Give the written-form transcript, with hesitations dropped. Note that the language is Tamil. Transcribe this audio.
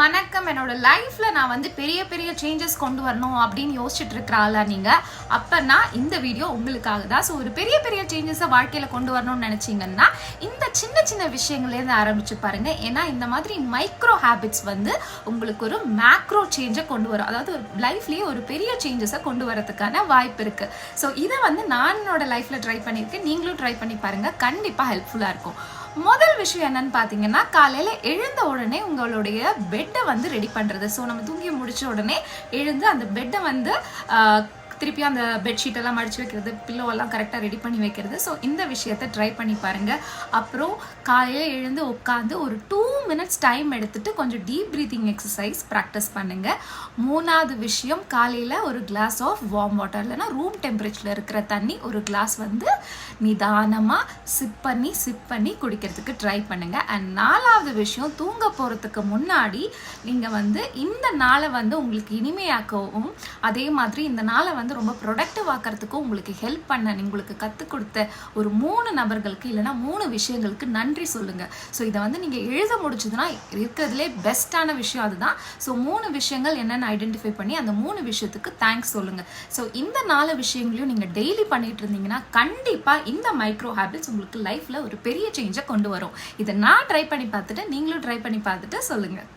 வணக்கம். என்னோட லைஃப்ல நான் வந்து பெரிய பெரிய சேஞ்சஸ் கொண்டு வரணும் அப்படின்னு யோசிச்சுட்டு இருக்கிற ஆளா நீங்க? அப்பனா இந்த வீடியோ உங்களுக்காக தான். ஸோ ஒரு பெரிய பெரிய சேஞ்சஸை வாழ்க்கையில கொண்டு வரணும்னு நினைச்சீங்கன்னா இந்த சின்ன சின்ன விஷயங்கள்லேருந்து ஆரம்பிச்சு பாருங்க. ஏன்னா இந்த மாதிரி மைக்ரோ ஹேபிட்ஸ் வந்து உங்களுக்கு ஒரு மேக்ரோ சேஞ்சை கொண்டு வரும். அதாவது லைஃப்லயே ஒரு பெரிய சேஞ்சஸை கொண்டு வரதுக்கான வாய்ப்பு இருக்கு. ஸோ இதை வந்து நான் என்னோட லைஃப்ல ட்ரை பண்ணியிருக்கேன். நீங்களும் ட்ரை பண்ணி பாருங்க, கண்டிப்பா ஹெல்ப்ஃபுல்லா இருக்கும். முதல் விஷயம் என்னன்னு பார்த்தீங்கன்னா, காலையில் எழுந்த உடனே உங்களுடைய பெட்டை வந்து ரெடி பண்ணுறது. ஸோ நம்ம தூங்கி முடிச்ச உடனே எழுந்து அந்த பெட்டை வந்து திருப்பி அந்த பெட்ஷீட் எல்லாம் மடிச்சு வைக்கிறது, பில்லோ எல்லாம் கரெக்டாக ரெடி பண்ணி வைக்கிறது. ஸோ இந்த விஷயத்தை ட்ரை பண்ணி பாருங்கள். அப்புறம் காலையில் எழுந்து உட்காந்து ஒரு 2 minutes டைம் எடுத்துட்டு கொஞ்சம் டீப் ப்ரீத்திங் எக்ஸசைஸ் ப்ராக்டிஸ் பண்ணுங்கள். மூணாவது விஷயம், காலையில் ஒரு கிளாஸ் ஆஃப் வார்ம் வாட்டர் இல்லைன்னா ரூம் டெம்பரேச்சரில் இருக்கிற தண்ணி ஒரு கிளாஸ் வந்து நிதானமாக சிப் பண்ணி குடிக்கிறதுக்கு ட்ரை பண்ணுங்கள். அண்ட் நாலாவது விஷயம், தூங்க போகிறதுக்கு முன்னாடி நீங்கள் வந்து இந்த நாளை வந்து உங்களுக்கு இனிமையாக்கவும் அதே மாதிரி இந்த நாளை வந்து ரொம்ப ப்ரொடக்டிவ் ஆக்கிறதுக்கும் உங்களுக்கு ஹெல்ப் பண்ண உங்களுக்கு கற்றுக் கொடுத்த ஒரு 3 நபர்களுக்கு இல்லைனா 3 விஷயங்களுக்கு நன்றி சொல்லுங்கள். ஸோ இதை வந்து நீங்கள் எழுத முடிச்சதுன்னா இருக்கிறதுலே பெஸ்ட்டான விஷயம் அதுதான். ஸோ 3 விஷயங்கள் என்னென்னு ஐடென்டிஃபை பண்ணி அந்த 3 விஷயத்துக்கு தேங்க்ஸ் சொல்லுங்கள். ஸோ இந்த 4 விஷயங்களையும் நீங்கள் டெய்லி பண்ணிட்டு இருந்தீங்கன்னா கண்டிப்பாக இந்த மைக்ரோ ஹேபிட்ஸ் உங்களுக்கு லைஃப்பில் ஒரு பெரிய சேஞ்சை கொண்டு வரும். இதை நான் ட்ரை பண்ணி பார்த்துட்டு நீங்களும் ட்ரை பண்ணி பார்த்துட்டு சொல்லுங்கள்.